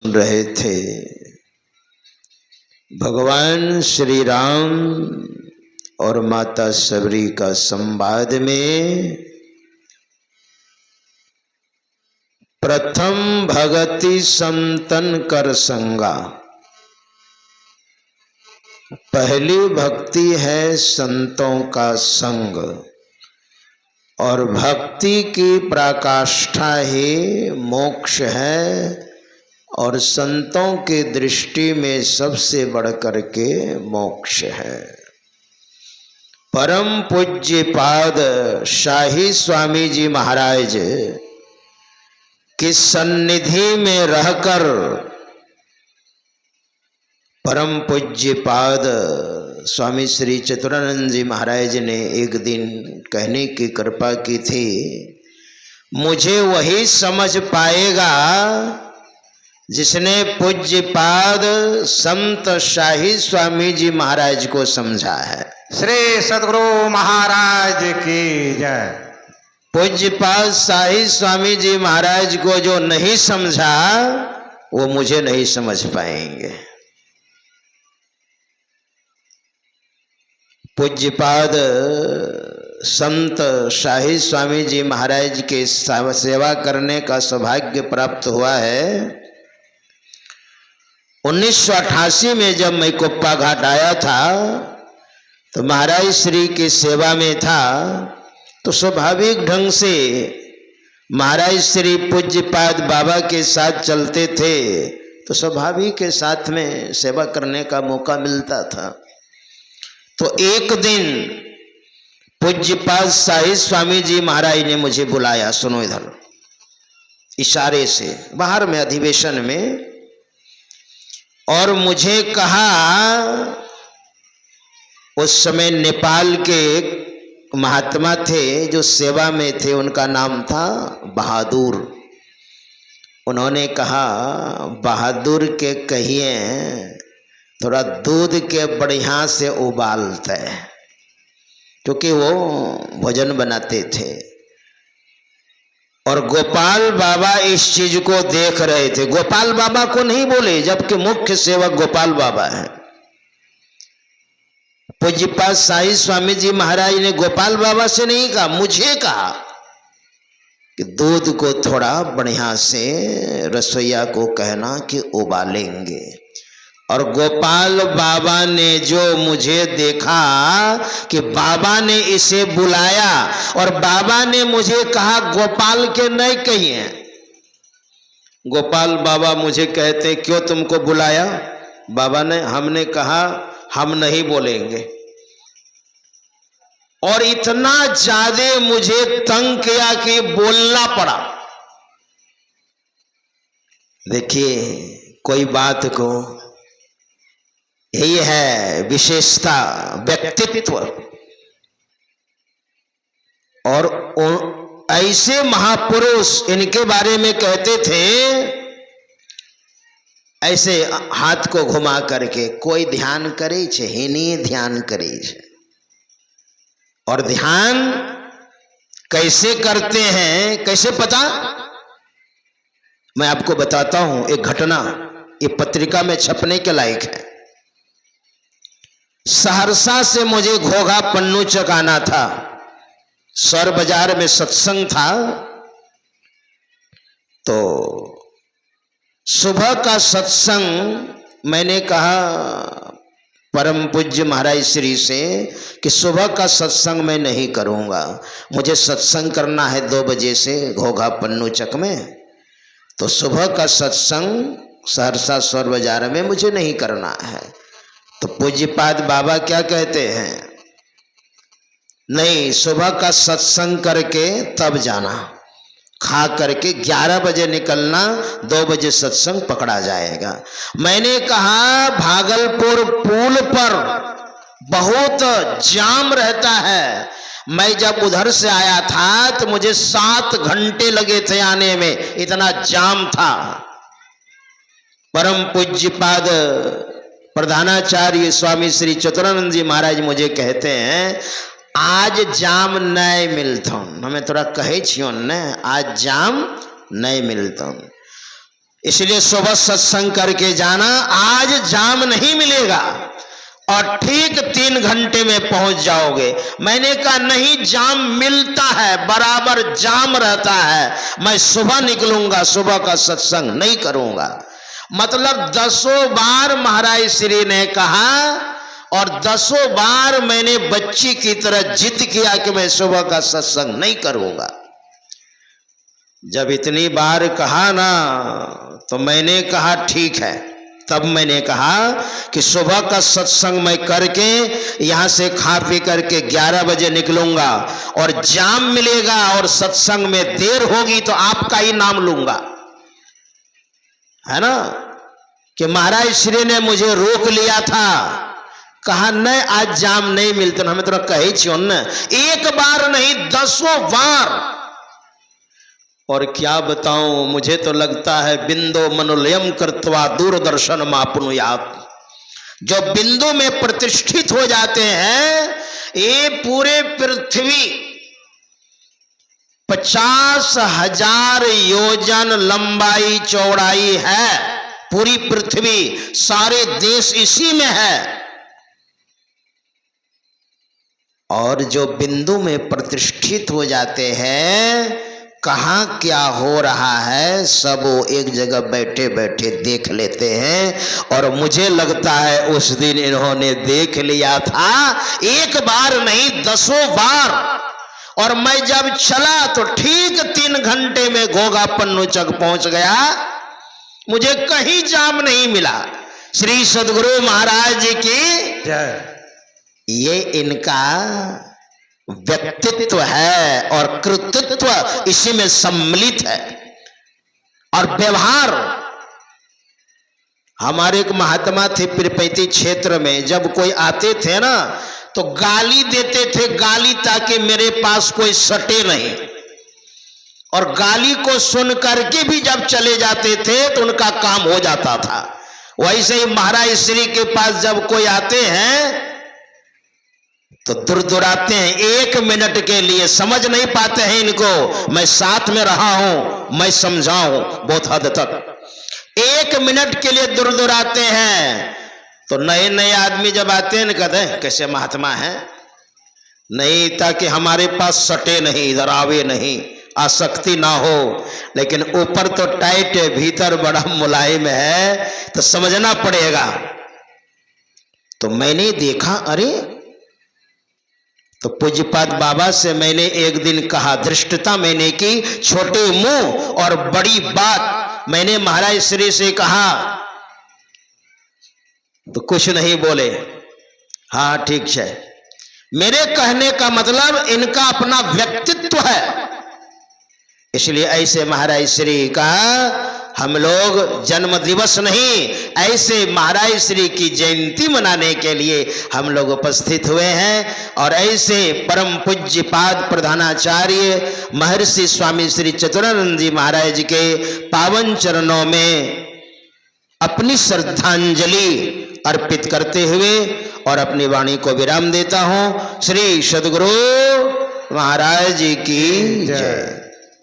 रहे थे। भगवान श्री राम और माता सबरी का संवाद में प्रथम भगति संतन कर संगा, पहली भक्ति है संतों का संग और भक्ति की पराकाष्ठा ही मोक्ष है और संतों की दृष्टि में सबसे बढ़कर के मोक्ष है। परम पूज्य पाद शाही स्वामी जी महाराज की सन्निधि में रहकर परम पूज्य पाद स्वामी श्री चतुरानंद जी महाराज ने एक दिन कहने की कृपा की थी, मुझे वही समझ पाएगा जिसने पूज्यपाद संत शाही स्वामी जी महाराज को समझा है। श्री सद्गुरु महाराज की जय। पूज्यपाद शाही स्वामी जी महाराज को जो नहीं समझा वो मुझे नहीं समझ पाएंगे। पूज्यपाद संत शाही स्वामी जी महाराज के सेवा करने का सौभाग्य प्राप्त हुआ है। 1988 में जब मैं कुप्पा घाट आया था तो महाराज श्री की सेवा में था, तो स्वाभाविक ढंग से महाराज श्री पूज्यपाद बाबा के साथ चलते थे तो स्वाभाविक के साथ में सेवा करने का मौका मिलता था। तो एक दिन पूज्यपाद शाही स्वामी जी महाराज ने मुझे बुलाया, सुनो इधर, इशारे से बाहर में अधिवेशन में, और मुझे कहा, उस समय नेपाल के एक महात्मा थे जो सेवा में थे, उनका नाम था बहादुर। उन्होंने कहा, बहादुर के कहिए थोड़ा दूध के बढ़िया से उबालते, क्योंकि वो भोजन बनाते थे। और गोपाल बाबा इस चीज को देख रहे थे। गोपाल बाबा को नहीं बोले, जबकि मुख्य सेवक गोपाल बाबा है। पूज्यपाद शाही स्वामी जी महाराज ने गोपाल बाबा से नहीं कहा, मुझे कहा कि दूध को थोड़ा बढ़िया से रसोइया को कहना कि उबालेंगे। और गोपाल बाबा ने जो मुझे देखा कि बाबा ने इसे बुलाया और बाबा ने मुझे कहा गोपाल के नहीं कहिए। गोपाल बाबा मुझे कहते, क्यों तुमको बुलाया? बाबा ने, हमने कहा हम नहीं बोलेंगे। और इतना ज्यादा मुझे तंग किया कि बोलना पड़ा। देखिए, कोई बात को, यही है विशेषता, व्यक्तित्व। और ऐसे महापुरुष इनके बारे में कहते थे, ऐसे हाथ को घुमा करके, कोई ध्यान करे छे, हिनी ध्यान करे छे। और ध्यान कैसे करते हैं, कैसे पता? मैं आपको बताता हूं एक घटना, ये पत्रिका में छपने के लायक है। सहरसा से मुझे घोघा पन्नू चक आना था, सौर बाजार में सत्संग था। तो सुबह का सत्संग, मैंने कहा परम पूज्य महाराज श्री से कि सुबह का सत्संग मैं नहीं करूंगा, मुझे सत्संग करना है 2 बजे से घोघा पन्नू चक में। तो सुबह का सत्संग सहरसा सौर बाजार में मुझे नहीं करना है। तो पूज्यपाद बाबा क्या कहते हैं, नहीं, सुबह का सत्संग करके तब जाना, खा करके 11 बजे निकलना, 2 बजे सत्संग पकड़ा जाएगा। मैंने कहा भागलपुर पुल पर बहुत जाम रहता है। मैं जब उधर से आया था तो मुझे 7 घंटे लगे थे आने में, इतना जाम था। परम पूज्यपाद प्रधानाचार्य स्वामी श्री चतुरानंद जी महाराज मुझे कहते हैं, आज जाम नहीं मिलता, हमें थोड़ा कहे छियो ने, आज जाम नहीं मिलता। इसलिए सुबह सत्संग करके जाना, आज जाम नहीं मिलेगा और ठीक 3 घंटे में पहुंच जाओगे। मैंने कहा नहीं, जाम मिलता है, बराबर जाम रहता है। मैं सुबह निकलूंगा, सुबह का सत्संग नहीं करूंगा। मतलब 10 बार महाराज श्री ने कहा और 10 बार मैंने बच्ची की तरह जिद किया कि मैं सुबह का सत्संग नहीं करूंगा। जब इतनी बार कहा ना, तो मैंने कहा ठीक है। तब मैंने कहा कि सुबह का सत्संग मैं करके यहां से खा पी करके 11 बजे निकलूंगा और जाम मिलेगा और सत्संग में देर होगी तो आपका ही नाम लूंगा, है ना। कि महाराज श्री ने मुझे रोक लिया था, कहा नहीं आज जाम नहीं मिलते। हमें तो कही छो न, एक बार नहीं 10 बार। और क्या बताऊं, मुझे तो लगता है बिंदु मनोलयम कृत्वा दूरदर्शन मापनुयात, जो बिंदु में प्रतिष्ठित हो जाते हैं, ये पूरे पृथ्वी 50,000 योजन लंबाई चौड़ाई है। पूरी पृथ्वी, सारे देश इसी में है। और जो बिंदु में प्रतिष्ठित हो जाते हैं, कहाँ क्या हो रहा है सब वो एक जगह बैठे बैठे देख लेते हैं। और मुझे लगता है उस दिन इन्होंने देख लिया था, एक बार नहीं 10 बार। और मैं जब चला तो ठीक 3 घंटे में घोगा पन्नूचक पहुंच गया, मुझे कहीं जाम नहीं मिला। श्री सद्गुरु महाराज जी की जय। ये इनका व्यक्तित्व है और कृतित्व इसी में सम्मिलित है। और व्यवहार, हमारे एक महात्मा थे पीरपैती क्षेत्र में, जब कोई आते थे ना तो गाली देते थे, गाली ताकि मेरे पास कोई सटे नहीं। और गाली को सुन करके भी जब चले जाते थे तो उनका काम हो जाता था। वैसे ही महाराज श्री के पास जब कोई आते हैं तो दुरदुराते हैं, 1 मिनट के लिए समझ नहीं पाते हैं इनको। मैं साथ में रहा हूं, मैं समझाऊं बहुत हद तक। 1 मिनट के लिए दुरदुराते हैं। तो नए नए आदमी जब आते हैं ना, कहते हैं कैसे महात्मा है, नहीं ताकि हमारे पास सटे नहीं, इधर आवे नहीं, आसक्ति ना हो। लेकिन ऊपर तो टाइट है, भीतर बड़ा मुलायम है, तो समझना पड़ेगा। तो मैंने देखा, अरे तो पूज्यपाद बाबा से मैंने एक दिन कहा, धृष्टता मैंने की, छोटे मुंह और बड़ी बात। मैंने महाराज श्री से कहा तो कुछ नहीं बोले, हाँ ठीक है। मेरे कहने का मतलब इनका अपना व्यक्तित्व है। इसलिए ऐसे महाराज श्री का हम लोग जन्म दिवस नहीं, ऐसे महाराज श्री की जयंती मनाने के लिए हम लोग उपस्थित हुए हैं। और ऐसे परम पूज्य पाद प्रधानाचार्य महर्षि स्वामी श्री चतुरानंद जी महाराज के पावन चरणों में अपनी श्रद्धांजलि अर्पित करते हुए और अपनी वाणी को विराम देता हूं। श्री सद्गुरु महाराज जी की जय।